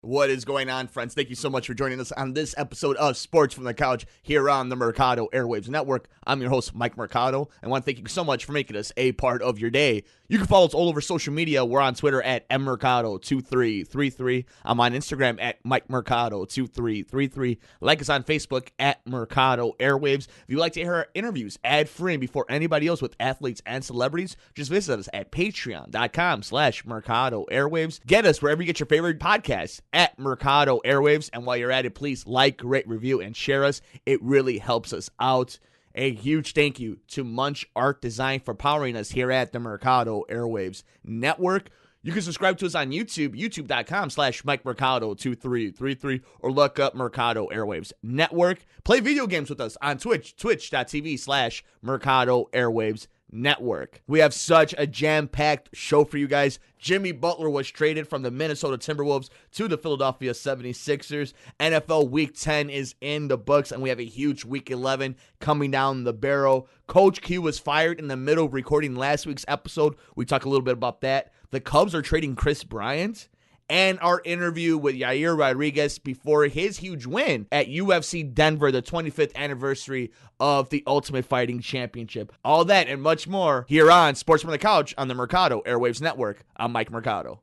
What is going on, friends? Thank you so much for joining us on this episode of Sports from the Couch here on the Mercado Airwaves Network. I'm your host, Mike Mercado, and I want to thank you so much for making us a part of your day. You can follow us all over social media. We're on Twitter at mmercado2333. I'm on Instagram at MikeMercado2333. Like us on Facebook at Mercado Airwaves. If you'd like to hear our interviews ad-free and before anybody else with athletes and celebrities, just visit us at patreon.com/Mercado Airwaves. Get us wherever you get your favorite podcasts at Mercado Airwaves. And while you're at it, please like, rate, review, and share us. It really helps us out. A huge thank you to Munch Art Design for powering us here at the Mercado Airwaves Network. You can subscribe to us on YouTube, youtube.com/MikeMercado2333, or look up Mercado Airwaves Network. Play video games with us on Twitch, twitch.tv/Mercado Airwaves Network. We have such a jam-packed show for you guys. Jimmy Butler was traded from the Minnesota Timberwolves to the Philadelphia 76ers. NFL Week 10 is in the books, and we have a huge Week 11 coming down the barrel. Coach Q was fired in the middle of recording last week's episode. We talk a little bit about that. The Cubs are trading Kris Bryant. And our interview with Yair Rodriguez before his huge win at UFC Denver, the 25th anniversary of the Ultimate Fighting Championship. All that and much more here on Sports from the Couch on the Mercado Airwaves Network. I'm Mike Mercado.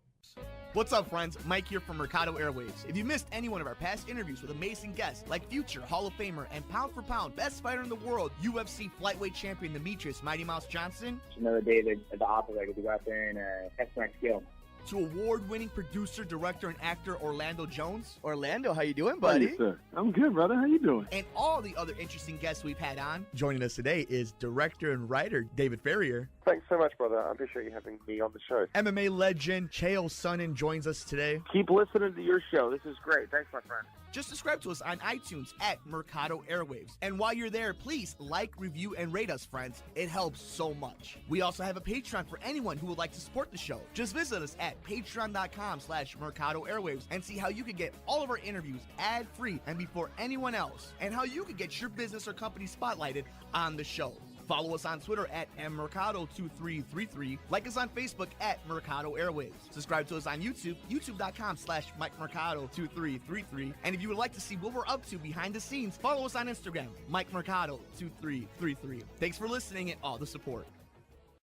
What's up, friends? Mike here from Mercado Airwaves. If you missed any one of our past interviews with amazing guests like future Hall of Famer and pound-for-pound best fighter in the world, UFC flyweight champion Demetrius Mighty Mouse Johnson. Another day at the office, I get to go out there and test my skill. To award-winning producer, director, and actor Orlando Jones. Orlando, how you doing, buddy? Hey, sir. I'm good, brother. How you doing? And all the other interesting guests we've had on. Joining us today is director and writer David Ferrier. Thanks so much, brother. I appreciate you having me on the show. MMA legend Chael Sonnen joins us today. Keep listening to your show. This is great. Thanks, my friend. Just subscribe to us on iTunes at Mercado Airwaves. And while you're there, please like, review, and rate us, friends. It helps so much. We also have a Patreon for anyone who would like to support the show. Just visit us at patreon.com/Mercado Airwaves and see how you can get all of our interviews ad-free and before anyone else, and how you can get your business or company spotlighted on the show. Follow us on Twitter at mmercado2333. Like us on Facebook at Mercado Airwaves. Subscribe to us on YouTube, youtube.com/MikeMercado2333. And if you would like to see what we're up to behind the scenes, follow us on Instagram, MikeMercado2333. Thanks for listening and all the support.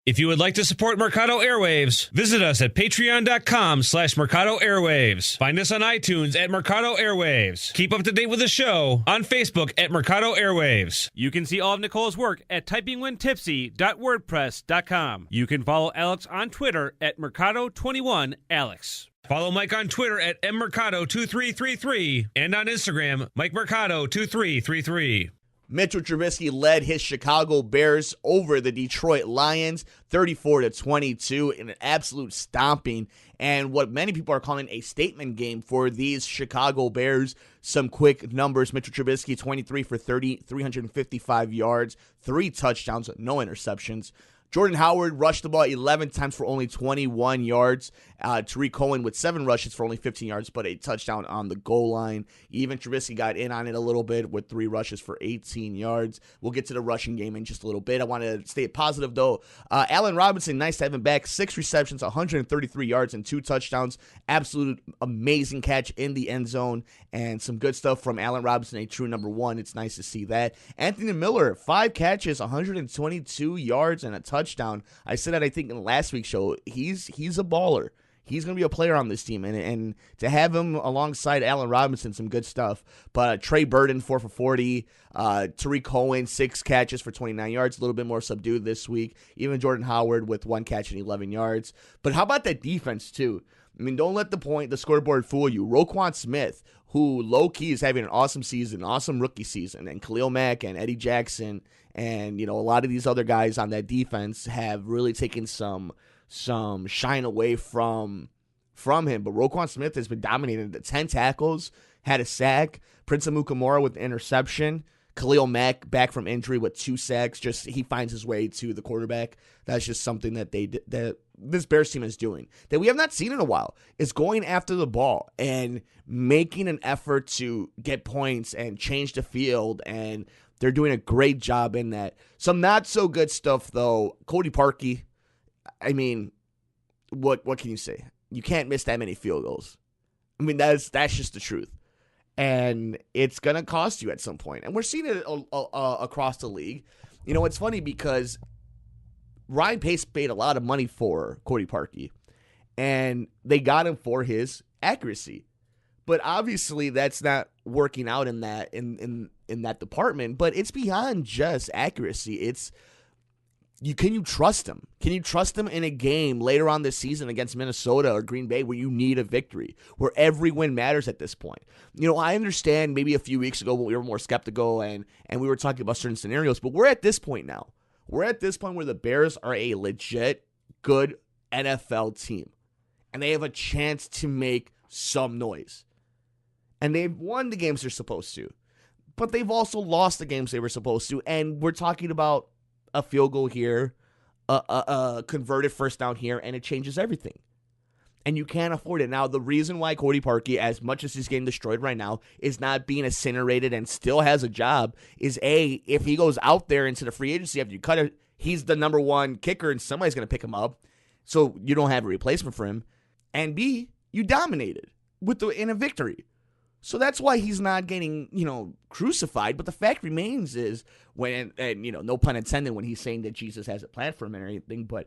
If you would like to support Mercado Airwaves, visit us at patreon.com/Mercado Airwaves. Find us on iTunes at Mercado Airwaves. Keep up to date with the show on Facebook at Mercado Airwaves. You can see all of Nicole's work at typingwhentipsy.wordpress.com. You can follow Alex on Twitter at Mercado21Alex. Follow Mike on Twitter at mmercado2333 and on Instagram, MikeMercado2333. Mitchell Trubisky led his Chicago Bears over the Detroit Lions 34-22 in an absolute stomping, and what many people are calling a statement game for these Chicago Bears. Some quick numbers: Mitchell Trubisky 23 for 30, 355 yards, 3 touchdowns, no interceptions. Jordan Howard rushed the ball 11 times for only 21 yards. Tariq Cohen with 7 rushes for only 15 yards, but a touchdown on the goal line. Even Trubisky got in on it a little bit with 3 rushes for 18 yards. We'll get to the rushing game in just a little bit. I want to stay positive, though. Allen Robinson, nice to have him back. 6 receptions, 133 yards, and 2 touchdowns. Absolute amazing catch in the end zone, and some good stuff from Allen Robinson, a true number 1. It's nice to see that. Anthony Miller, 5 catches, 122 yards, and a touchdown. I said that, I think, in last week's show. He's a baller. He's going to be a player on this team, and to have him alongside Allen Robinson, some good stuff. But Trey Burton, 4 for 40. Tariq Cohen, 6 catches for 29 yards, a little bit more subdued this week. Even Jordan Howard with 1 catch and 11 yards. But how about that defense, too? I mean, don't let the scoreboard fool you. Roquan Smith, who low-key is having an awesome season, awesome rookie season, and Khalil Mack and Eddie Jackson and, a lot of these other guys on that defense have really taken some shine away from him. But Roquan Smith has been dominating. 10 tackles, had a sack. Prince Amukamara with an interception. Khalil Mack back from injury with 2 sacks. Just he finds his way to the quarterback. That's just something that that this Bears team is doing that we have not seen in a while. Is going after the ball and making an effort to get points and change the field, and they're doing a great job in that. Some not so good stuff though. Cody Parkey. I mean, what can you say? You can't miss that many field goals. I mean, that's just the truth. And it's going to cost you at some point. And we're seeing it across the league. You know, it's funny because Ryan Pace paid a lot of money for Cody Parkey, and they got him for his accuracy. But obviously that's not working out in that in that department. But it's beyond just accuracy. It's can you trust him? Can you trust him in a game later on this season against Minnesota or Green Bay where you need a victory, where every win matters at this point? You know, I understand maybe a few weeks ago when we were more skeptical and we were talking about certain scenarios, but we're at this point now. We're at this point where the Bears are a legit good NFL team, and they have a chance to make some noise. And they've won the games they're supposed to, but they've also lost the games they were supposed to, and we're talking about a field goal here, a converted first down here, and it changes everything. And you can't afford it. Now, the reason why Cody Parkey, as much as he's getting destroyed right now, is not being incinerated and still has a job is, A, if he goes out there into the free agency after you cut it, he's the number one kicker and somebody's going to pick him up, so you don't have a replacement for him. And B, you dominated in a victory. So that's why he's not getting, crucified. But the fact remains is when, and no pun intended when he's saying that Jesus has a plan for him and everything, but,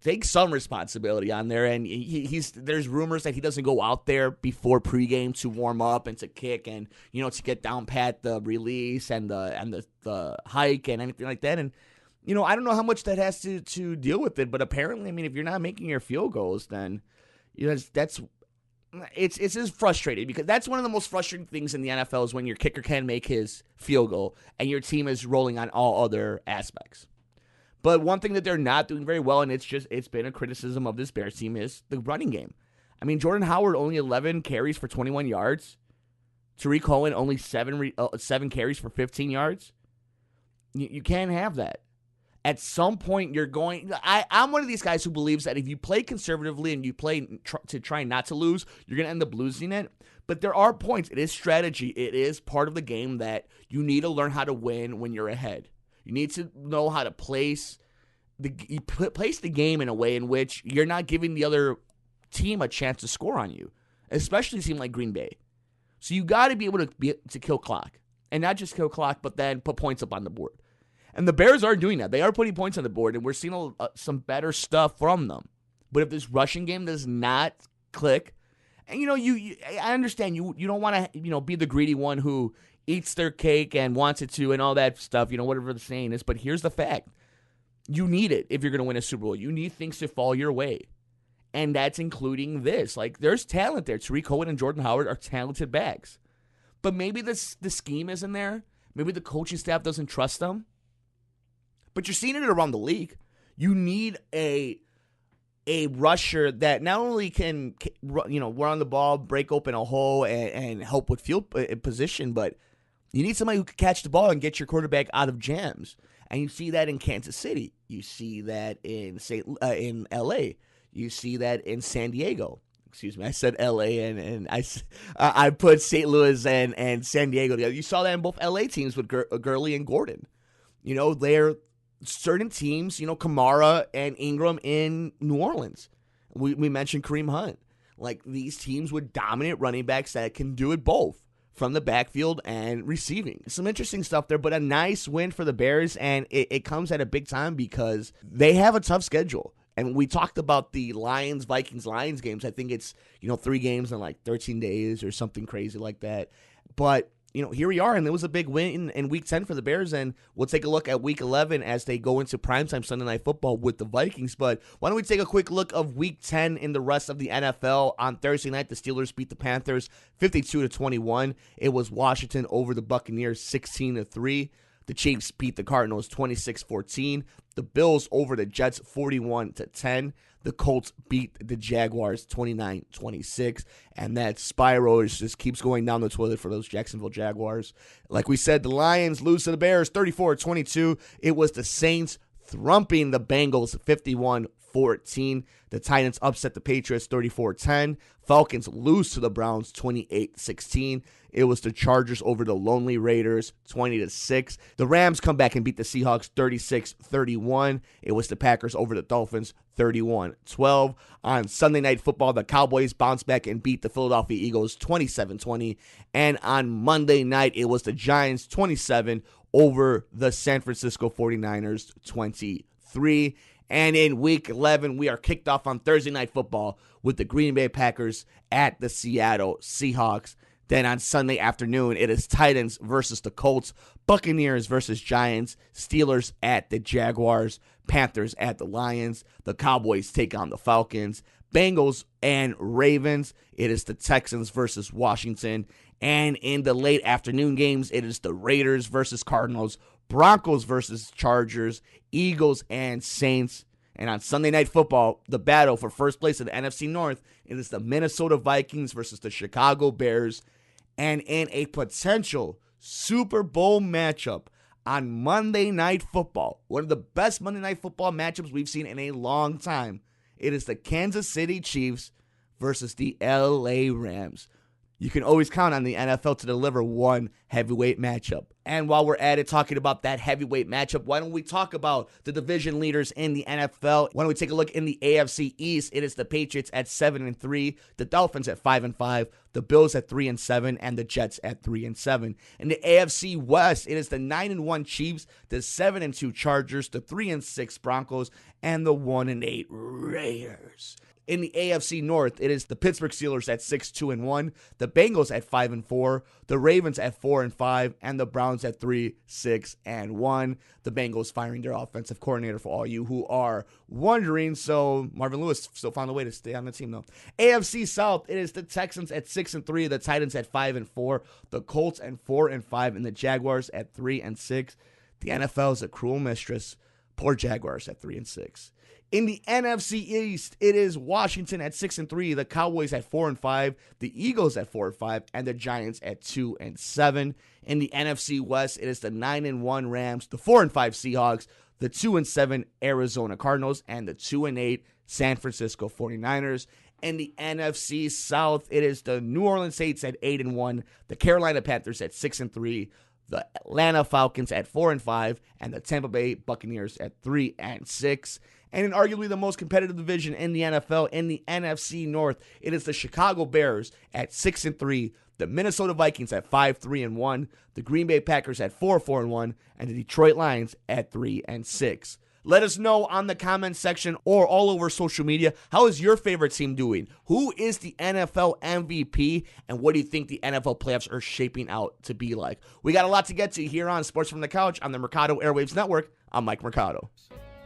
take some responsibility on there. And there's rumors that he doesn't go out there before pregame to warm up and to kick and, to get down pat the release and the hike and anything like that. And, I don't know how much that has to deal with it, but apparently, I mean, if you're not making your field goals, then, it's just frustrating because that's one of the most frustrating things in the NFL is when your kicker can make his field goal and your team is rolling on all other aspects. But one thing that they're not doing very well, and it's been a criticism of this Bears team, is the running game. I mean, Jordan Howard only 11 carries for 21 yards. Tariq Cohen only 7 carries for 15 yards. You can't have that. At some point, you're going. I'm one of these guys who believes that if you play conservatively and you play to try not to lose, you're going to end up losing it. But there are points. It is strategy. It is part of the game that you need to learn how to win when you're ahead. You need to know how to place the game in a way in which you're not giving the other team a chance to score on you, especially a team like Green Bay. So you got to be able to kill clock, and not just kill clock, but then put points up on the board. And the Bears are doing that. They are putting points on the board, and we're seeing some better stuff from them. But if this rushing game does not click, and I understand you don't want to be the greedy one who eats their cake and wants it to and all that stuff, whatever the saying is. But here's the fact. You need it if you're going to win a Super Bowl. You need things to fall your way. And that's including this. Like, there's talent there. Tariq Cohen and Jordan Howard are talented backs. But maybe the scheme isn't there. Maybe the coaching staff doesn't trust them. But you're seeing it around the league. You need a rusher that not only can run on the ball, break open a hole, and help with field position, but you need somebody who can catch the ball and get your quarterback out of jams. And you see that in Kansas City. You see that in L.A. You see that in San Diego. Excuse me, I said L.A. and I put St. Louis and San Diego together. You saw that in both L.A. teams with Gurley and Gordon. They're certain teams, Kamara and Ingram in New Orleans. We mentioned Kareem Hunt. Like, these teams with dominant running backs that can do it both from the backfield and receiving. Some interesting stuff there, but a nice win for the Bears, and it comes at a big time because they have a tough schedule. And we talked about the Vikings-Lions games. I think it's, 3 games in like 13 days or something crazy like that. But here we are, and it was a big win in Week 10 for the Bears, and we'll take a look at Week 11 as they go into primetime Sunday Night Football with the Vikings. But why don't we take a quick look of Week 10 in the rest of the NFL? On Thursday night, the Steelers beat the Panthers 52-21. It was Washington over the Buccaneers 16-3. The Chiefs beat the Cardinals 26-14. The Bills over the Jets 41-10. The Colts beat the Jaguars 29-26. And that spiral just keeps going down the toilet for those Jacksonville Jaguars. Like we said, the Lions lose to the Bears 34-22. It was the Saints thrumping the Bengals 28-14. The Titans upset the Patriots 34-10. Falcons lose to the Browns 28-16. It was the Chargers over the Lonely Raiders 20-6. The Rams come back and beat the Seahawks 36-31. It was the Packers over the Dolphins 31-12. On Sunday Night Football, the Cowboys bounced back and beat the Philadelphia Eagles 27-20. And on Monday night, it was the Giants 27 over the San Francisco 49ers 23. And in Week 11, we are kicked off on Thursday Night Football with the Green Bay Packers at the Seattle Seahawks. Then on Sunday afternoon, it is Titans versus the Colts, Buccaneers versus Giants, Steelers at the Jaguars, Panthers at the Lions. The Cowboys take on the Falcons, Bengals and Ravens. It is the Texans versus Washington. And in the late afternoon games, it is the Raiders versus Cardinals, Broncos versus Chargers, Eagles and Saints. And on Sunday Night Football, the battle for first place in the NFC North, it is the Minnesota Vikings versus the Chicago Bears. And in a potential Super Bowl matchup on Monday Night Football, one of the best Monday Night Football matchups we've seen in a long time, it is the Kansas City Chiefs versus the LA Rams. You can always count on the NFL to deliver one heavyweight matchup. And while we're at it talking about that heavyweight matchup, why don't we talk about the division leaders in the NFL? Why don't we take a look in the AFC East? It is the Patriots at 7-3, the Dolphins at 5-5, the Bills at 3-7, and the Jets at 3-7. In the AFC West, it is the 9-1 Chiefs, the 7-2 Chargers, the 3-6 Broncos, and the 1-8 Raiders. In the AFC North, it is the Pittsburgh Steelers at 6-2-1, the Bengals at 5-4, the Ravens at 4-5, and the Browns at 3-6-1. The Bengals firing their offensive coordinator for all you who are wondering. So Marvin Lewis still found a way to stay on the team though. AFC South, it is the Texans at 6-3, the Titans at 5-4, the Colts at 4-5, and the Jaguars at 3-6. The NFL is a cruel mistress. Poor Jaguars at 3-6. In the NFC East, it is Washington at 6-3, the Cowboys at 4-5, the Eagles at 4-5, and the Giants at 2-7. In the NFC West, it is the 9-1 Rams, the 4-5 Seahawks, the 2-7 Arizona Cardinals, and the 2-8 San Francisco 49ers. In the NFC South, it is the New Orleans Saints at 8-1, the Carolina Panthers at 6-3, the Atlanta Falcons at 4-5, and the Tampa Bay Buccaneers at 3-6. And in arguably the most competitive division in the NFL, in the NFC North, it is the Chicago Bears at 6-3, the Minnesota Vikings at 5-3-1, the Green Bay Packers at 4-4-1, and the Detroit Lions at 3-6. Let us know on the comments section or all over social media, how is your favorite team doing? Who is the NFL MVP? And what do you think the NFL playoffs are shaping out to be like? We got a lot to get to here on Sports from the Couch on the Mercado Airwaves Network. I'm Mike Mercado.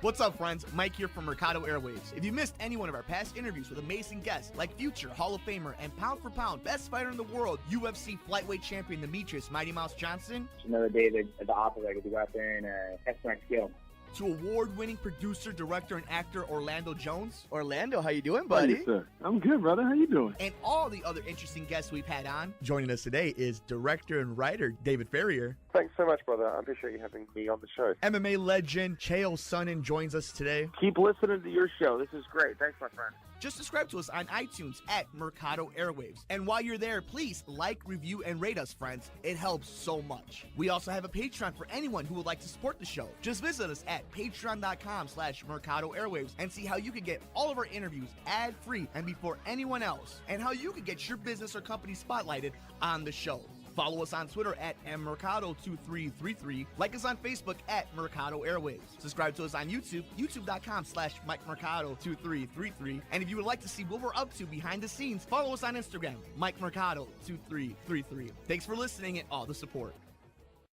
What's up, friends? Mike here from Mercado Airwaves. If you missed any one of our past interviews with amazing guests like future Hall of Famer and pound for pound best fighter in the world, UFC flyweight champion Demetrius Mighty Mouse Johnson, Another day at the operator to go out there and test my skill. to award-winning producer, director, and actor Orlando Jones. Orlando, how you doing, buddy? Hey, sir. I'm good, brother. How you doing? And all the other interesting guests we've had on. Joining us today is director and writer David Ferrier. Thanks so much, brother. I appreciate you having me on the show. MMA legend Chael Sonnen joins us today. Keep listening to your show. This is great. Thanks, my friend. Just subscribe to us on iTunes at Mercado Airwaves. And while you're there, please like, review, and rate us, friends. It helps so much. We also have a Patreon for anyone who would like to support the show. Just visit us at patreon.com/Mercado Airwaves and see how you can get all of our interviews ad-free and before anyone else, and how you can get your business or company spotlighted on the show. Follow us on Twitter at mmercado2333. Like us on Facebook at Mercado Airwaves. Subscribe to us on YouTube, youtube.com/MikeMercado2333. And if you would like to see what we're up to behind the scenes, follow us on Instagram, MikeMercado2333. Thanks for listening and all the support.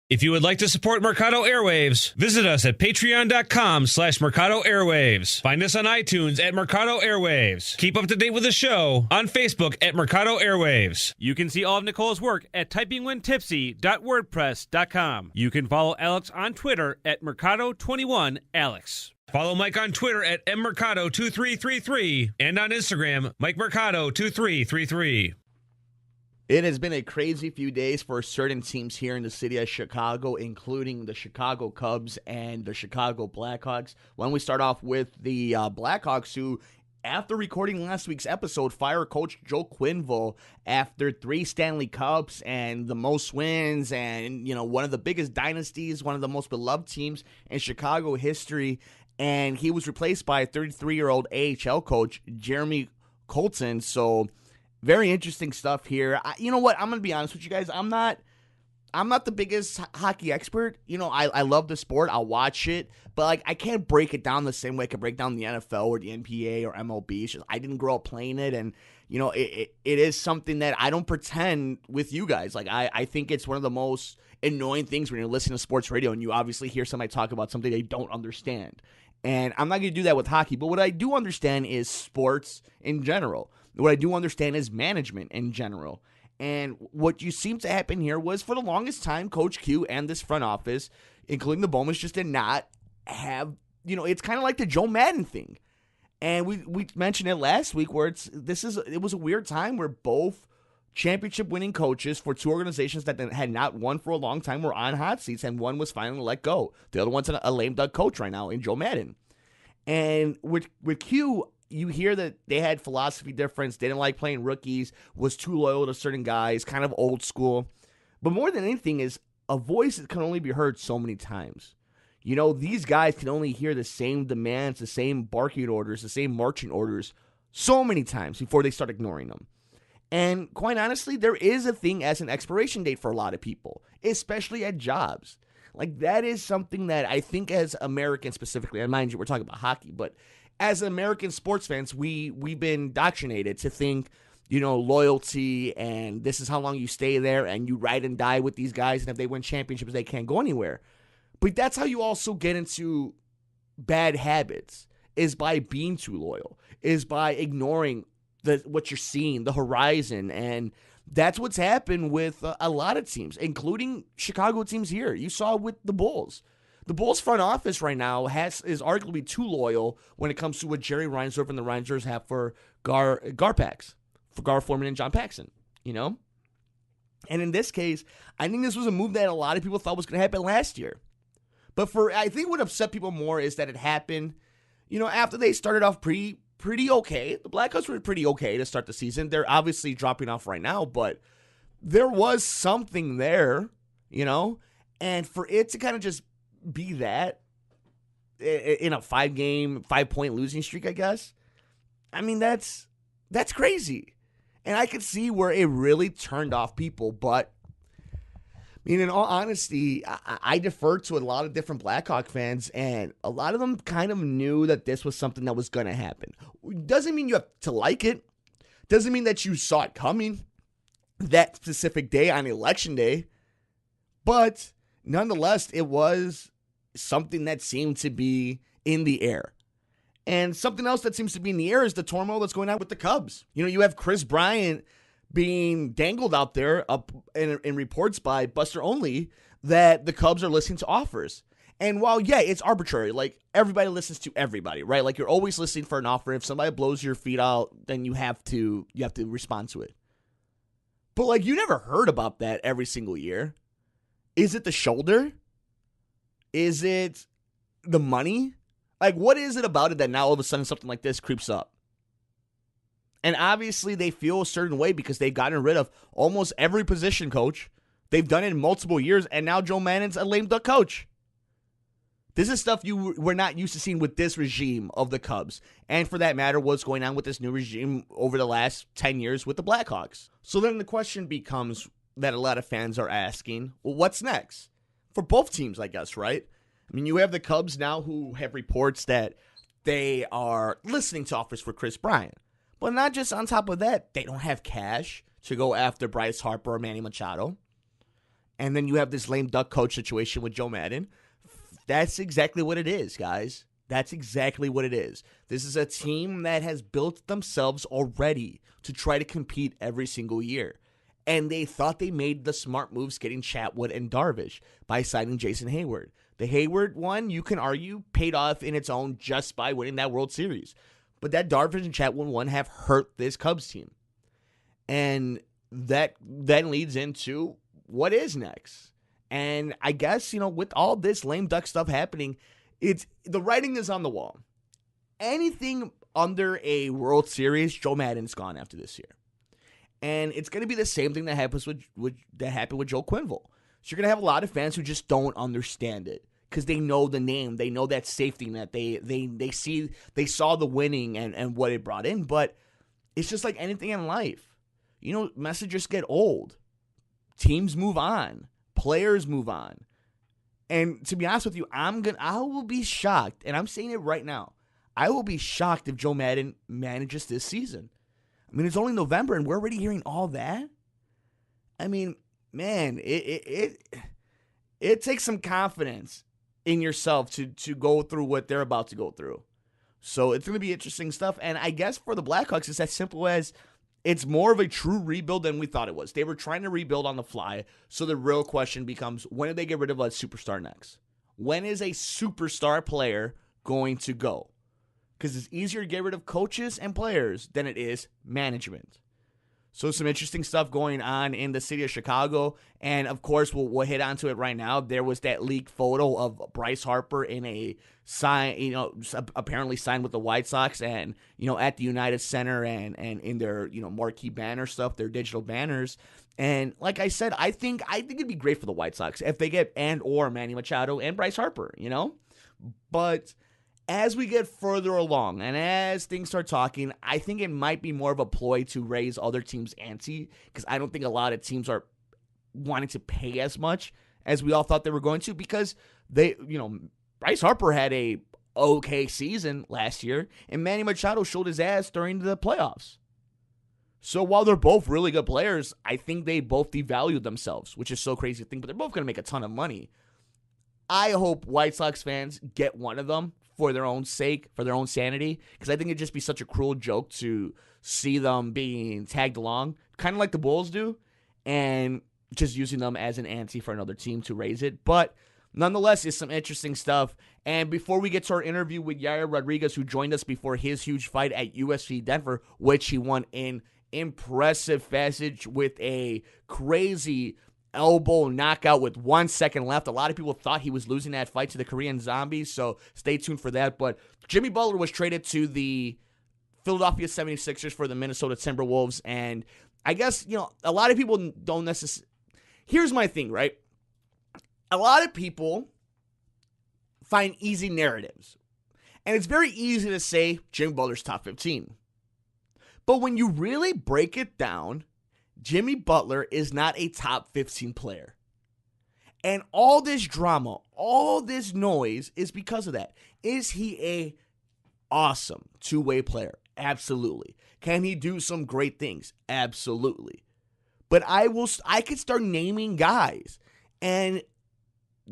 If you would like to support Mercado Airwaves, visit us at patreon.com/Mercado Airwaves. Find us on iTunes at Mercado Airwaves. Keep up to date with the show on Facebook at Mercado Airwaves. You can see all of Nicole's work at typingwhentipsy.wordpress.com. You can follow Alex on Twitter at Mercado21Alex. Follow Mike on Twitter at mmercado2333 and on Instagram, MikeMercado2333. It has been a crazy few days for certain teams here in the city of Chicago, including the Chicago Cubs and the Chicago Blackhawks. When we start off with the Blackhawks, who, after recording last week's episode, fire coach Joe Quenneville after 3 Stanley Cups and the most wins and, one of the biggest dynasties, one of the most beloved teams in Chicago history. And he was replaced by a 33-year-old AHL coach, Jeremy Colton. So, very interesting stuff here. You know what? I'm going to be honest with you guys. I'm not the biggest hockey expert. I love the sport. I'll watch it. But, I can't break it down the same way I can break down the NFL or the NBA or MLB. It's just, I didn't grow up playing it. And, it is something that I don't pretend with you guys. I think it's one of the most annoying things when you're listening to sports radio and you obviously hear somebody talk about something they don't understand. And I'm not going to do that with hockey. But what I do understand is sports in general. What I do understand is management in general. And what you seem to happen here was, for the longest time, Coach Q and this front office, including the Bowmans, just did not have, it's kind of like the Joe Madden thing. And we mentioned it last week where it was a weird time where both championship winning coaches for 2 organizations that had not won for a long time were on hot seats, and one was finally let go. The other one's a lame duck coach right now in Joe Madden. And with Q, you hear that they had philosophy difference. They didn't like playing rookies, was too loyal to certain guys, kind of old school. But more than anything is a voice that can only be heard so many times. These guys can only hear the same demands, the same barking orders, the same marching orders so many times before they start ignoring them. And quite honestly, there is a thing as an expiration date for a lot of people, especially at jobs. That is something that I think as Americans specifically, and mind you, we're talking about hockey, but as American sports fans, we've been indoctrinated to think, loyalty and this is how long you stay there and you ride and die with these guys, and if they win championships, they can't go anywhere. But that's how you also get into bad habits, is by being too loyal, is by ignoring what you're seeing, the horizon. And that's what's happened with a lot of teams, including Chicago teams here. You saw with the Bulls. The Bulls front office right now is arguably too loyal when it comes to what Jerry Reinsdorf and the Reinsdorfs have for Garpax, for Gar Forman and John Paxson, And in this case, I think this was a move that a lot of people thought was going to happen last year. But I think what upset people more is that it happened, after they started off pretty okay. The Blackhawks were pretty okay to start the season. They're obviously dropping off right now, but there was something there, and for it to kind of just be that in a 5-point losing streak, I guess. I mean, that's crazy. And I could see where it really turned off people, but in all honesty, I defer to a lot of different Blackhawk fans, and a lot of them kind of knew that this was something that was going to happen. Doesn't mean you have to like it. Doesn't mean that you saw it coming that specific day on Election Day. But nonetheless, it was something that seemed to be in the air. And something else that seems to be in the air is the turmoil that's going on with the Cubs. You have Kris Bryant being dangled out there up in reports by Buster Only that the Cubs are listening to offers. And while, yeah, it's arbitrary, everybody listens to everybody, right? You're always listening for an offer. If somebody blows your feet out, then you have to respond to it. But you never heard about that every single year. Is it the shoulder? Is it the money? What is it about it that now all of a sudden something like this creeps up? And obviously they feel a certain way because they've gotten rid of almost every position coach. They've done it in multiple years, and now Joe Madden's a lame duck coach. This is stuff you were not used to seeing with this regime of the Cubs. And for that matter, what's going on with this new regime over the last 10 years with the Blackhawks. So then the question becomes that a lot of fans are asking, well, what's next? For both teams, I guess, right? You have the Cubs now who have reports that they are listening to offers for Kris Bryant. But not just on top of that, they don't have cash to go after Bryce Harper or Manny Machado. And then you have this lame duck coach situation with Joe Madden. That's exactly what it is, guys. That's exactly what it is. This is a team that has built themselves already to try to compete every single year. And they thought they made the smart moves getting Chatwood and Darvish by signing Jason Hayward. The Hayward one, you can argue, paid off in its own just by winning that World Series. But that Darvish and Chatwood one have hurt this Cubs team. And that then leads into what is next. And I guess, with all this lame duck stuff happening, the writing is on the wall. Anything under a World Series, Joe Maddon's gone after this year. And it's going to be the same thing that happens that happened with Joe Quenneville. So you're going to have a lot of fans who just don't understand it because they know the name, they know that safety net, they saw the winning and what it brought in. But it's just like anything in life. Messages get old. Teams move on. Players move on. And to be honest with you, I will be shocked, and I'm saying it right now. I will be shocked if Joe Maddon manages this season. I mean, it's only November, and we're already hearing all that. I mean, man, it takes some confidence in yourself to go through what they're about to go through. So it's going to be interesting stuff. And I guess for the Blackhawks, it's as simple as it's more of a true rebuild than we thought it was. They were trying to rebuild on the fly. So the real question becomes, when do they get rid of a superstar next? When is a superstar player going to go? Because it's easier to get rid of coaches and players than it is management. So some interesting stuff going on in the city of Chicago. And, of course, we'll hit onto it right now. There was that leaked photo of Bryce Harper in a sign, apparently signed with the White Sox and, at the United Center and in their, marquee banner stuff, their digital banners. And like I said, I think it'd be great for the White Sox if they get or Manny Machado and Bryce Harper, But as we get further along and as things start talking, I think it might be more of a ploy to raise other teams' ante because I don't think a lot of teams are wanting to pay as much as we all thought they were going to because Bryce Harper had a okay season last year and Manny Machado showed his ass during the playoffs. So while they're both really good players, I think they both devalued themselves, which is so crazy to think, but they're both going to make a ton of money. I hope White Sox fans get one of them for their own sake, for their own sanity, because I think it'd just be such a cruel joke to see them being tagged along, kind of like the Bulls do, and just using them as an ante for another team to raise it. But nonetheless, it's some interesting stuff. And before we get to our interview with Yair Rodriguez, who joined us before his huge fight at UFC Denver, which he won in impressive fashion with a crazy elbow knockout with 1 second left. A lot of people thought he was losing that fight to the Korean Zombie, so stay tuned for that. But Jimmy Butler was traded to the Philadelphia 76ers for the Minnesota Timberwolves, and I guess, a lot of people don't necessarily... Here's my thing, right? A lot of people find easy narratives, and it's very easy to say Jimmy Butler's top 15. But when you really break it down, Jimmy Butler is not a top 15 player. And all this drama, all this noise is because of that. Is he a awesome two-way player? Absolutely. Can he do some great things? Absolutely. But I could start naming guys, and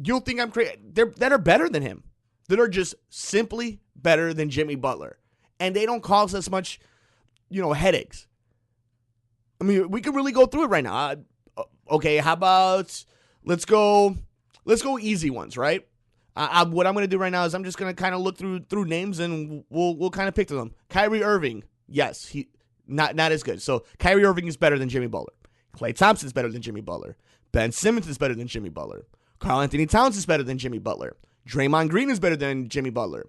you'll think I'm crazy, that are better than him, that are just simply better than Jimmy Butler. And they don't cause us much, headaches. I mean, we could really go through it right now. Okay, how about let's go easy ones, right? What I'm going to do right now is I'm just going to kind of look through names and we'll kind of pick to them. Kyrie Irving, yes, he not as good. So Kyrie Irving is better than Jimmy Butler. Klay Thompson is better than Jimmy Butler. Ben Simmons is better than Jimmy Butler. Karl Anthony Towns is better than Jimmy Butler. Draymond Green is better than Jimmy Butler.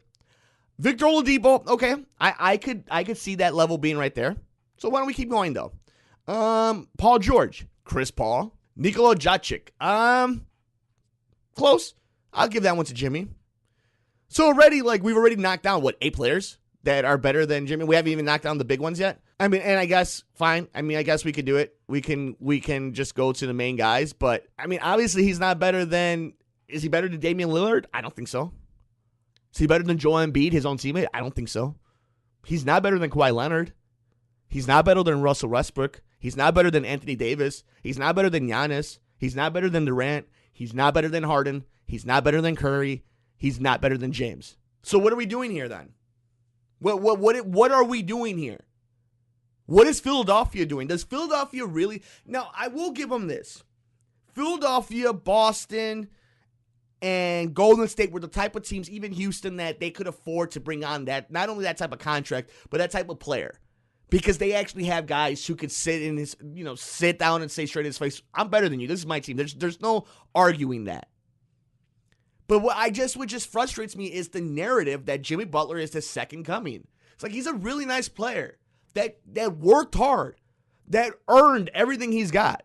Victor Oladipo, okay, I could see that level being right there. So why don't we keep going though? Paul George, Chris Paul, Nikola Jokic. Close. I'll give that one to Jimmy. So already, we've already knocked down, 8 players that are better than Jimmy? We haven't even knocked down the big ones yet. I mean, and I guess, fine. I mean, I guess we could do it. We can just go to the main guys. But, I mean, obviously he's not better than, is he better than Damian Lillard? I don't think so. Is he better than Joel Embiid, his own teammate? I don't think so. He's not better than Kawhi Leonard. He's not better than Russell Westbrook. He's not better than Anthony Davis. He's not better than Giannis. He's not better than Durant. He's not better than Harden. He's not better than Curry. He's not better than James. So what are we doing here then? What are we doing here? What is Philadelphia doing? Does Philadelphia really... Now, I will give them this. Philadelphia, Boston, and Golden State were the type of teams, even Houston, that they could afford to bring on that, not only that type of contract, but that type of player. because they actually have guys who could sit down and say straight in his face, I'm better than you. This is my team. There's no arguing that. But what just frustrates me is the narrative that Jimmy Butler is the second coming. It's like he's a really nice player that worked hard, that earned everything he's got.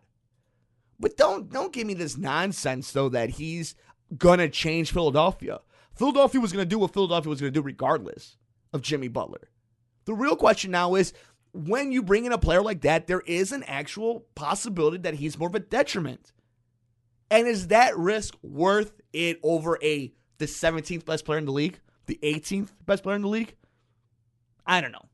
But don't give me this nonsense, though, that he's going to change Philadelphia. Philadelphia was going to do what Philadelphia was going to do regardless of Jimmy Butler. The real question now is, when you bring in a player like that, there is an actual possibility that he's more of a detriment. And is that risk worth it over the 17th best player in the league? The 18th best player in the league? I don't know.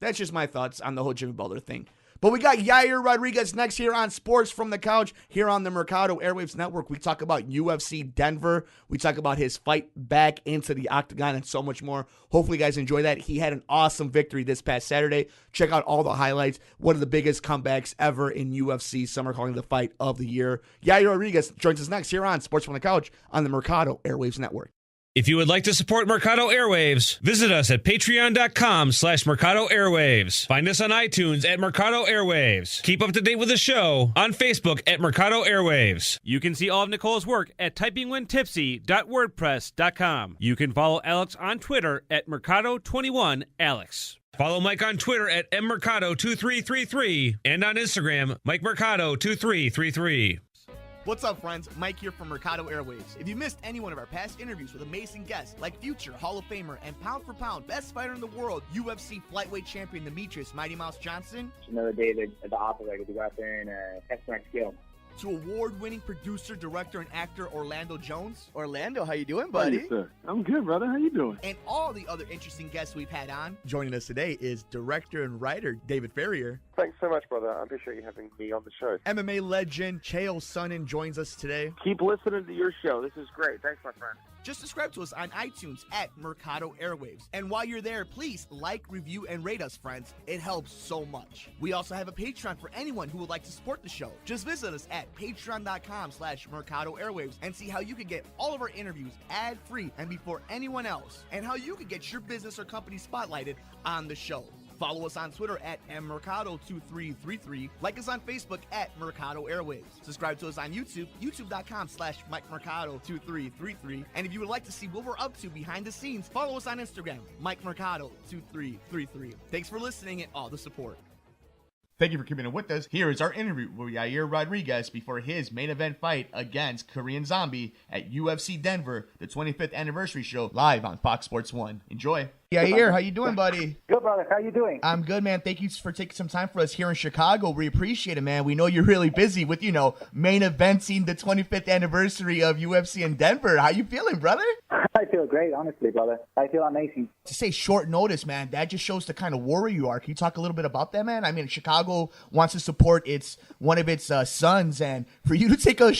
That's just my thoughts on the whole Jimmy Butler thing. But we got Yair Rodriguez next here on Sports from the Couch here on the Mercado Airwaves Network. We talk about UFC Denver. We talk about his fight back into the octagon and so much more. Hopefully you guys enjoy that. He had an awesome victory this past Saturday. Check out all the highlights. One of the biggest comebacks ever in UFC. Some are calling the fight of the year. Yair Rodriguez joins us next here on Sports from the Couch on the Mercado Airwaves Network. If you would like to support Mercado Airwaves, visit us at patreon.com/Mercado Airwaves. Find us on iTunes at Mercado Airwaves. Keep up to date with the show on Facebook at Mercado Airwaves. You can see all of Nicole's work at typingwhentipsy.wordpress.com. You can follow Alex on Twitter at Mercado21Alex. Follow Mike on Twitter at mmercado2333 and on Instagram, MikeMercado2333. What's up, friends? Mike here from Mercado Airwaves. If you missed any one of our past interviews with amazing guests like future Hall of Famer and pound for pound best fighter in the world, UFC flyweight champion Demetrius Mighty Mouse Johnson, Another day at the operator to go out there and test my skill. to award-winning producer, director, and actor Orlando Jones. Orlando, how you doing, buddy? Hey, sir. I'm good, brother. How you doing? And all the other interesting guests we've had on. Joining us today is director and writer David Ferrier. Thanks so much, brother. I appreciate you having me on the show. MMA legend Chael Sonnen joins us today. Keep listening to your show. This is great. Thanks, my friend. Just subscribe to us on iTunes at Mercado Airwaves. And while you're there, please like, review, and rate us, friends. It helps so much. We also have a Patreon for anyone who would like to support the show. Just visit us at patreon.com/Mercado Airwaves and see how you can get all of our interviews ad-free and before anyone else, and how you can get your business or company spotlighted on the show. Follow us on Twitter at mmercado2333. Like us on Facebook at Mercado Airwaves. Subscribe to us on YouTube, youtube.com/MikeMercado2333. And if you would like to see what we're up to behind the scenes, follow us on Instagram, MikeMercado2333. Thanks for listening and all the support. Thank you for keeping it with us. Here is our interview with Yair Rodriguez before his main event fight against Korean Zombie at UFC Denver, the 25th anniversary show, live on Fox Sports 1. Enjoy. Yair, how you doing, buddy? Good, brother. How you doing? I'm good, man. Thank you for taking some time for us here in Chicago. We appreciate it, man. We know you're really busy with, main eventing the 25th anniversary of UFC in Denver. How you feeling, brother? I feel great, honestly, brother. I feel amazing. To say short notice, man, that just shows the kind of warrior you are. Can you talk a little bit about that, man? I mean, Chicago wants to support one of its sons, and for you to take a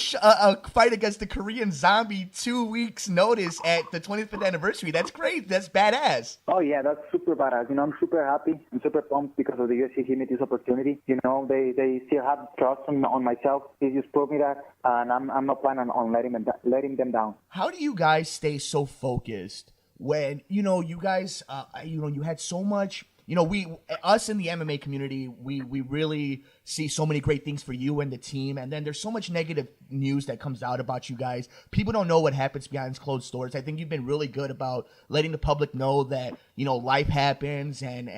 fight against the Korean Zombie 2 weeks notice at the 25th anniversary, that's great. That's badass. Oh, yeah, that's super badass. I'm super happy and super pumped because of the UFC giving me this opportunity. They still have trust on myself. They just proved me that, and I'm not planning on letting them down. How do you guys stay so focused when, you guys, you had so much... us in the MMA community, we really see so many great things for you and the team. And then there's so much negative news that comes out about you guys. People don't know what happens behind closed doors. I think you've been really good about letting the public know that, life happens and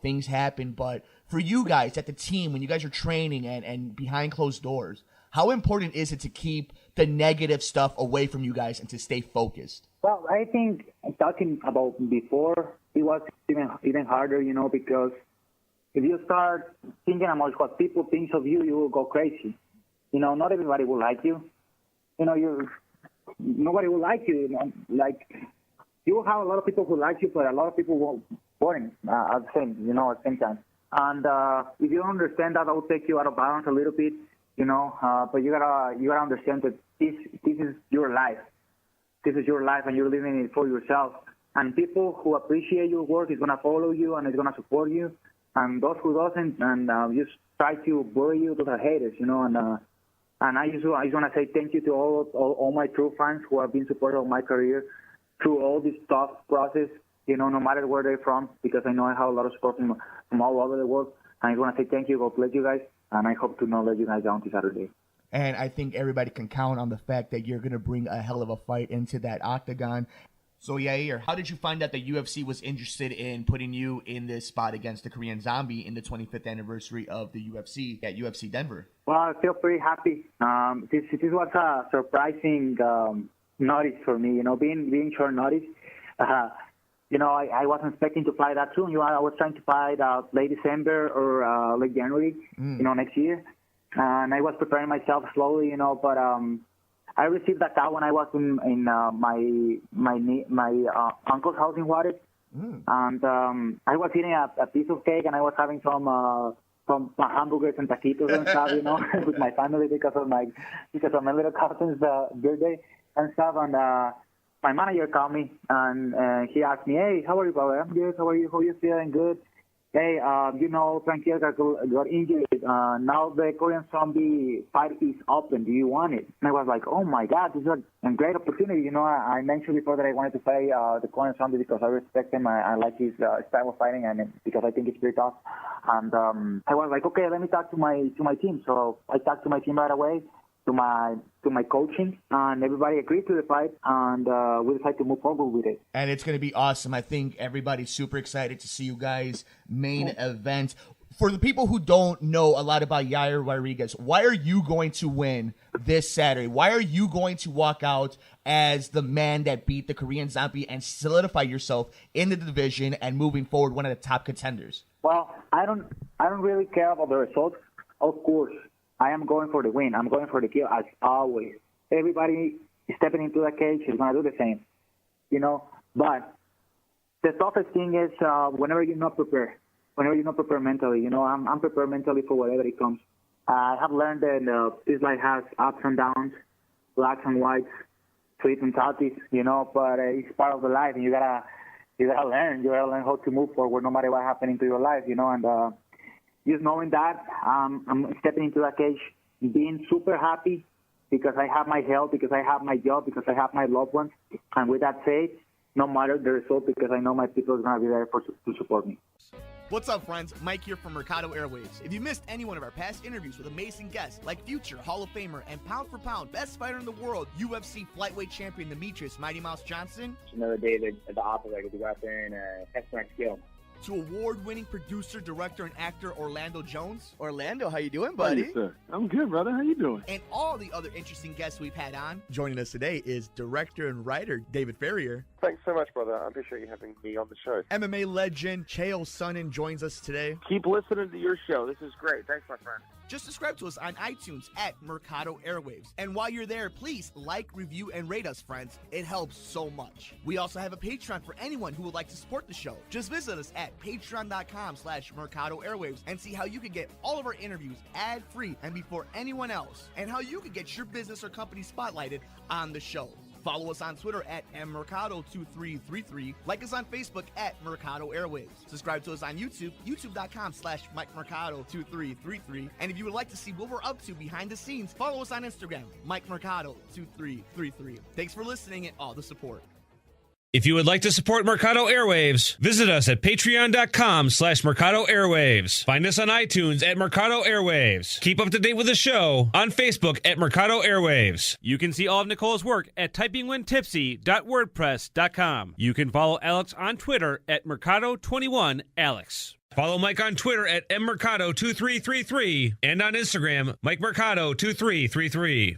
things happen. But for you guys at the team, when you guys are training and behind closed doors, how important is it to keep the negative stuff away from you guys and to stay focused? Well, I think talking about before, it was even harder, because if you start thinking about what people think of you, you will go crazy. Not everybody will like you. Nobody will like you. You will have a lot of people who like you, but a lot of people won't boring at the same time. And if you don't understand that, will take you out of balance a little bit, but you gotta understand that this is your life. This is your life, and you're living it for yourself. And people who appreciate your work is going to follow you and is going to support you. And those who doesn't and just try to bully you, those are haters, And I just want to say thank you to all my true fans who have been supportive of my career through all this tough process, no matter where they're from, because I know I have a lot of support from all over the world. And I want to say thank you. God bless you guys. And I hope to not let you guys down this Saturday. And I think everybody can count on the fact that you're going to bring a hell of a fight into that octagon. So, Yair, how did you find out the UFC was interested in putting you in this spot against the Korean Zombie in the 25th anniversary of the UFC at UFC Denver? Well, I feel pretty happy. This was a surprising notice for me, being short notice. I wasn't expecting to fight that soon. I was trying to fight late December or late January, next year. And I was preparing myself slowly, but I received a call when I was in my uncle's house in Juarez, and I was eating a piece of cake, and I was having some hamburgers and taquitos and stuff, with my family because of my little cousin's birthday and stuff. And my manager called me and he asked me, "Hey, how are you, brother?" "I'm good. How are you? How are you feeling?" "Good." "Hey, Frankie got injured. Now the Korean Zombie fight is open. Do you want it?" And I was like, "Oh my God, this is a great opportunity." I mentioned before that I wanted to fight the Korean Zombie because I respect him. I like his style of fighting, and because I think it's pretty tough. And I was like, okay, let me talk to my team. So I talked to my team right away, to my coaching, and everybody agreed to the fight, and we decided to move forward with it. And it's going to be awesome. I think everybody's super excited to see you guys main event. For the people who don't know a lot about Yair Rodriguez, why are you going to win this Saturday? Why are you going to walk out as the man that beat the Korean Zombie and solidify yourself in the division and moving forward one of the top contenders? Well, I don't really care about the results. Of course, I am going for the win. I'm going for the kill as always. Everybody stepping into the cage is going to do the same, But the toughest thing is whenever you're not prepared. Whenever you're not prepared mentally, I'm prepared mentally for whatever it comes. I have learned that this life has ups and downs, blacks and whites, sweet and salty, but it's part of the life, and you gotta learn. You gotta learn how to move forward no matter what happening to your life, and just knowing that, I'm stepping into that cage, being super happy because I have my health, because I have my job, because I have my loved ones, and with that said, no matter the result, because I know my people are gonna be there to support me. What's up, friends? Mike here from Mercado Airwaves. If you missed any one of our past interviews with amazing guests like future Hall of Famer and pound for pound best fighter in the world, UFC flyweight champion Demetrius Mighty Mouse Johnson, another day at the operator to go out there and test my skill. to award-winning producer, director, and actor Orlando Jones. Orlando, how you doing, buddy? Hey, sir. I'm good, brother. How you doing? And all the other interesting guests we've had on. Joining us today is director and writer David Ferrier. Thanks so much, brother. I appreciate you having me on the show. MMA legend Chael Sonnen joins us today. Keep listening to your show. This is great. Thanks, my friend. Just subscribe to us on iTunes at Mercado Airwaves. And while you're there, please like, review, and rate us, friends. It helps so much. We also have a Patreon for anyone who would like to support the show. Just visit us at patreon.com/Mercado Airwaves and see how you can get all of our interviews ad-free and before anyone else, and how you can get your business or company spotlighted on the show. Follow us on Twitter at mmercado2333. Like us on Facebook at Mercado Airwaves. Subscribe to us on YouTube, youtube.com/MikeMercado2333. And if you would like to see what we're up to behind the scenes, follow us on Instagram, MikeMercado2333. Thanks for listening and all the support. If you would like to support Mercado Airwaves, visit us at patreon.com/Mercado Airwaves. Find us on iTunes at Mercado Airwaves. Keep up to date with the show on Facebook at Mercado Airwaves. You can see all of Nicole's work at typingwhentipsy.wordpress.com. You can follow Alex on Twitter at Mercado21Alex. Follow Mike on Twitter at mmercado2333 and on Instagram, MikeMercado2333.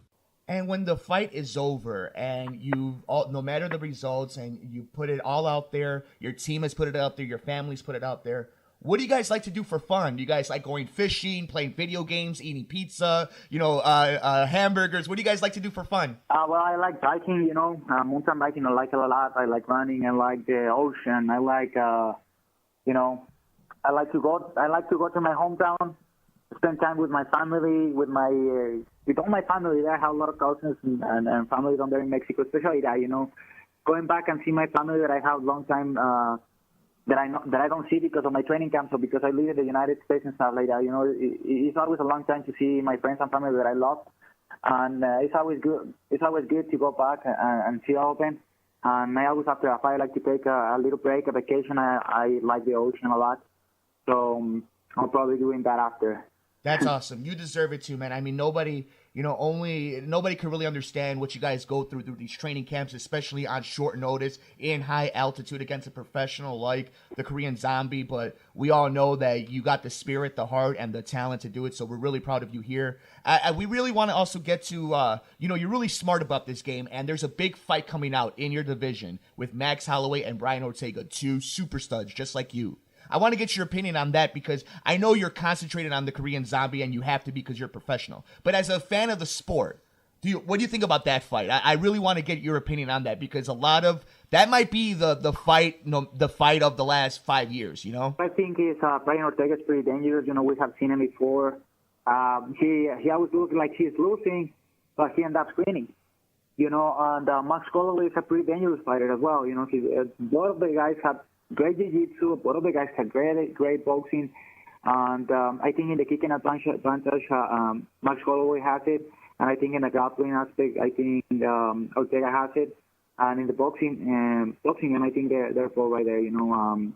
And when the fight is over and no matter the results, and you put it all out there, your team has put it out there, your family's put it out there, what do you guys like to do for fun? Do you guys like going fishing, playing video games, eating pizza, hamburgers? What do you guys like to do for fun? Well, I like biking, mountain biking. I like it a lot. I like running. I like the ocean. I like, I like to go to my hometown, spend time with my family, with all my family. I have a lot of cousins and family down there in Mexico, especially that, going back and see my family that I have a long time, that I don't see because of my training camp, so because I live in the United States and stuff like that, it's always a long time to see my friends and family that I love, and it's always good. It's always good to go back and see all of them. And I always, after a fight, I like to take a little break, a vacation. I like the ocean a lot. So I'll probably be doing that after. That's awesome. You deserve it too, man. I mean, nobody can really understand what you guys go through these training camps, especially on short notice in high altitude against a professional like the Korean Zombie. But we all know that you got the spirit, the heart, and the talent to do it. So we're really proud of you here. We really want to also get to, you're really smart about this game, and there's a big fight coming out in your division with Max Holloway and Brian Ortega, two super studs just like you. I want to get your opinion on that because I know you're concentrated on the Korean Zombie and you have to be because you're a professional. But as a fan of the sport, what do you think about that fight? I really want to get your opinion on that because that might be the fight of the last 5 years, you know? I think Brian Ortega is pretty dangerous. We have seen him before. He always looks like he's losing, but he ends up winning. And Max Holloway is a pretty dangerous fighter as well. Both of the guys have great jiu-jitsu. Both of the guys have great boxing. And I think in the kicking advantage Max Holloway has it. And I think in the grappling aspect, I think Ortega has it. And in the boxing, and I think they're both right there, So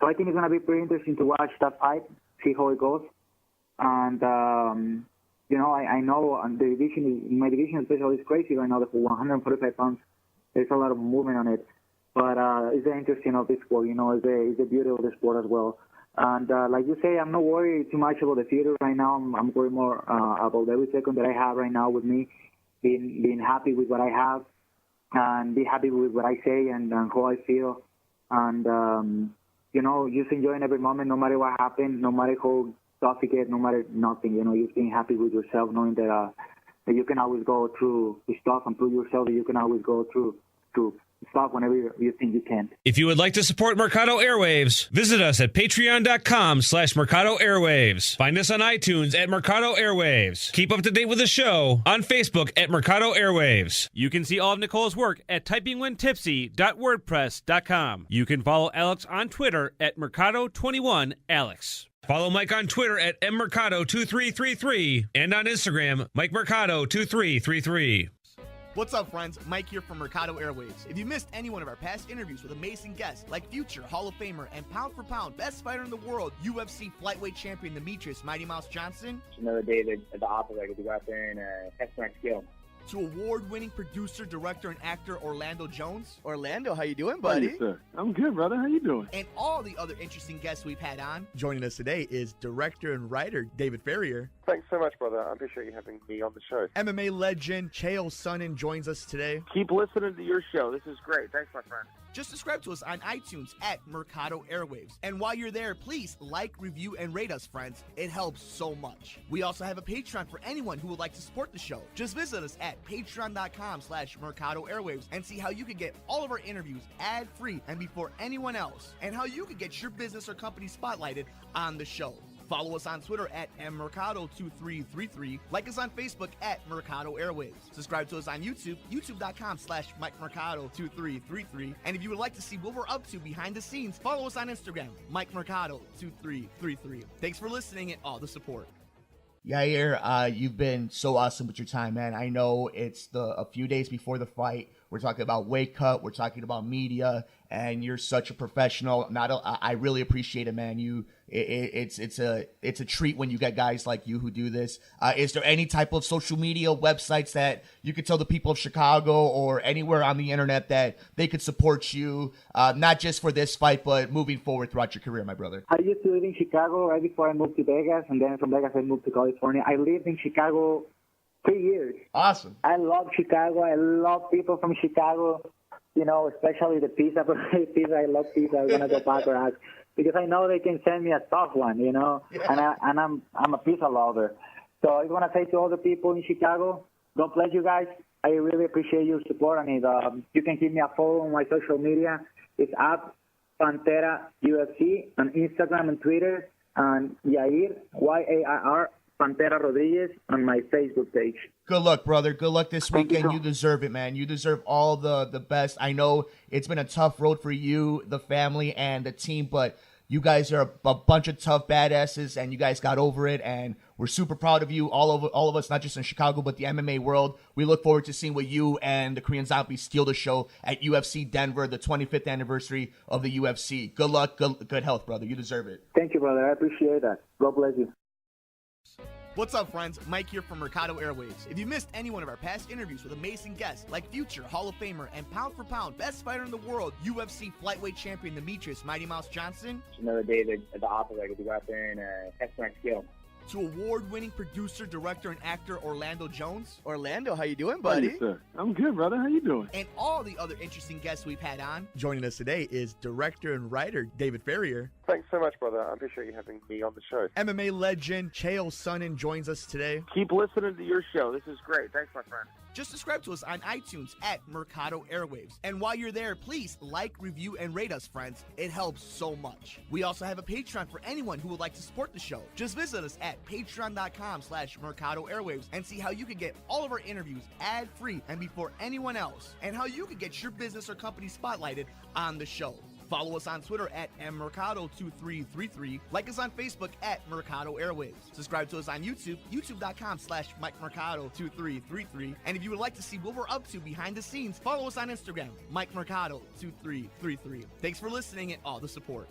I think it's going to be pretty interesting to watch that fight, see how it goes. And, I know my division especially is crazy right now. The 145 pounds, there's a lot of movement on it. But it's the interesting of this sport, it's the beauty of the sport as well. And like you say, I'm not worried too much about the future right now. I'm worried more about every second that I have right now with me, being happy with what I have, and be happy with what I say and how I feel. And, just enjoying every moment, no matter what happens, no matter how tough it gets, no matter nothing, just being happy with yourself, knowing that you can always go through stuff and prove yourself that you can always go through stuff whenever you think you can. If you would like to support Mercado Airwaves, visit us at patreon.com/Mercado Airwaves. Find us on iTunes at Mercado Airwaves. Keep up to date with the show on Facebook at Mercado Airwaves. You can see all of Nicole's work at typingwhentipsy.wordpress.com. You can follow Alex on Twitter at Mercado21Alex. Follow Mike on Twitter at mmercado2333 and on Instagram, Mike Mercado2333. What's up, friends? Mike here from Mercado Airwaves. If you missed any one of our past interviews with amazing guests like future Hall of Famer and pound for pound best fighter in the world, UFC flyweight champion Demetrius Mighty Mouse Johnson, Another day at the office, I get to go out there and test my skill. to award-winning producer, director, and actor Orlando Jones, Orlando, how you doing, Hey, buddy? sir. I'm good, brother. How you doing? and all the other interesting guests we've had on. Joining us today is director and writer David Ferrier. Thanks so much, brother. I appreciate you having me on the show. MMA legend Chael Sonnen joins us today. Keep listening to your show. This is great. Thanks, my friend. Just subscribe to us on iTunes at Mercado Airwaves. And while you're there, please like, review, and rate us, friends. It helps so much. We also have a Patreon for anyone who would like to support the show. Just visit us at patreon.com/Mercado Airwaves and see how you can get all of our interviews ad-free and before anyone else, and how you can get your business or company spotlighted on the show. Follow us on Twitter at mmercado2333. Like us on Facebook at Mercado Airwaves. Subscribe to us on YouTube, youtube.com/MikeMercado2333. And if you would like to see what we're up to behind the scenes, follow us on Instagram, MikeMercado2333. Thanks for listening and all the support. Yair, you've been so awesome with your time, man. I know it's a few days before the fight. We're talking about weight cut. We're talking about media, and you're such a professional. I really appreciate it, man. It's a treat when you get guys like you who do this. Is there any type of social media websites that you could tell the people of Chicago or anywhere on the internet that they could support you, not just for this fight, but moving forward throughout your career, my brother? I used to live in Chicago right before I moved to Vegas, and then from Vegas I moved to California. I lived in Chicago 3 years. Awesome. I love Chicago. I love people from Chicago, especially the pizza. I love pizza. I'm going to go back or ask because I know they can send me a tough one, Yeah. and I'm a pizza lover. So I want to say to all the people in Chicago, God bless you guys. I really appreciate your support. And you can give me a follow on my social media. It's at Pantera UFC on Instagram and Twitter, and Yair, Yair, Pantera Rodriguez on my Facebook page. Good luck, brother. Good luck this Thank you, weekend. sir. You deserve it, man. You deserve all the best. I know it's been a tough road for you, the family, and the team, but You guys are a bunch of tough badasses, and you guys got over it, and we're super proud of you, all of us, not just in Chicago, but the MMA world. We look forward to seeing what you and the Korean Zombie steal the show at UFC Denver, the 25th anniversary of the UFC. Good luck, good health, brother. You deserve it. Thank you, brother. I appreciate that. God bless you. What's up, friends? Mike here from Mercado Airwaves. If you missed any one of our past interviews with amazing guests like future Hall of Famer and pound for pound best fighter in the world, UFC flyweight champion Demetrius Mighty Mouse Johnson, Another day at the office, I get to go out there and test my skill. to award-winning producer, director, and actor Orlando Jones, Orlando, how you doing, How buddy? you, sir? I'm good, brother. How you doing? and all the other interesting guests we've had on. Joining us today is director and writer David Ferrier. Thanks so much, brother. I appreciate you having me on the show. MMA legend Chael Sonnen joins us today. Keep listening to your show. This is great. Thanks, my friend. Just subscribe to us on iTunes at Mercado Airwaves. And while you're there, please like, review, and rate us, friends. It helps so much. We also have a Patreon for anyone who would like to support the show. Just visit us at patreon.com/Mercado Airwaves and see how you can get all of our interviews ad-free and before anyone else, and how you can get your business or company spotlighted on the show. Follow us on Twitter at mmercado2333. Like us on Facebook at Mercado Airwaves. Subscribe to us on YouTube, youtube.com/MikeMercado2333. And if you would like to see what we're up to behind the scenes, follow us on Instagram, MikeMercado2333. Thanks for listening and all the support.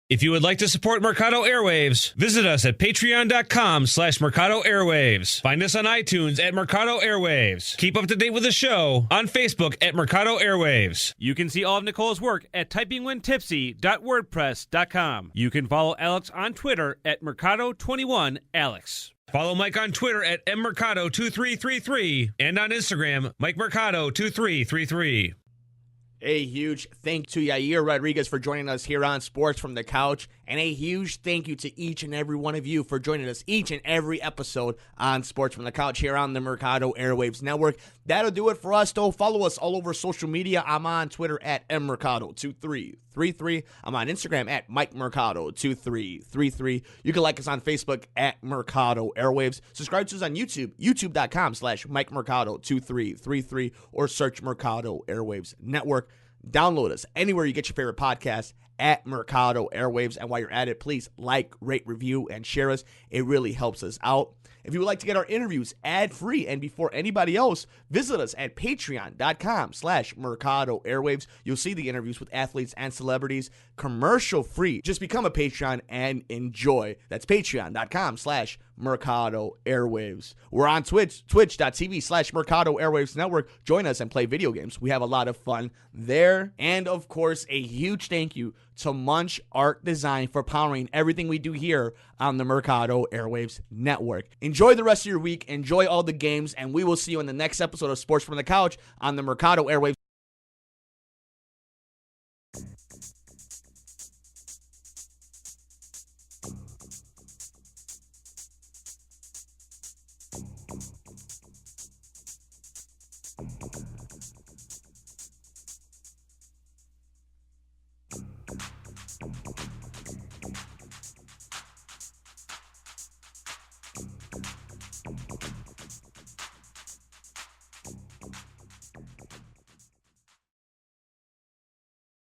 If you would like to support Mercado Airwaves, visit us at patreon.com/Mercado Airwaves. Find us on iTunes at Mercado Airwaves. Keep up to date with the show on Facebook at Mercado Airwaves. You can see all of Nicole's work at typingwhentipsy.wordpress.com. You can follow Alex on Twitter at Mercado21Alex. Follow Mike on Twitter at mmercado2333 and on Instagram, MikeMercado2333. A huge thank you to Yair Rodriguez for joining us here on Sports from the Couch, and a huge thank you to each and every one of you for joining us each and every episode on Sports from the Couch here on the Mercado Airwaves Network. That'll do it for us, though. Follow us all over social media. I'm on Twitter at mmercado2333. I'm on Instagram at MikeMercado2333. You can like us on Facebook at Mercado Airwaves. Subscribe to us on YouTube, youtube.com/MikeMercado2333, or search Mercado Airwaves Network. Download us anywhere you get your favorite podcast at Mercado Airwaves. And while you're at it, please like, rate, review, and share us. It really helps us out. If you would like to get our interviews ad-free and before anybody else, visit us at patreon.com/Mercado Airwaves. You'll see the interviews with athletes and celebrities commercial-free. Just become a Patreon and enjoy. That's patreon.com/Mercado Airwaves. We're on Twitch, twitch.tv/Mercado Airwaves Network. Join us and play video games. We have a lot of fun there. And, of course, a huge thank you to Munch Art Design for powering everything we do here on the Mercado Airwaves Network. Enjoy the rest of your week. Enjoy all the games, and we will see you in the next episode of Sports from the Couch on the Mercado Airwaves.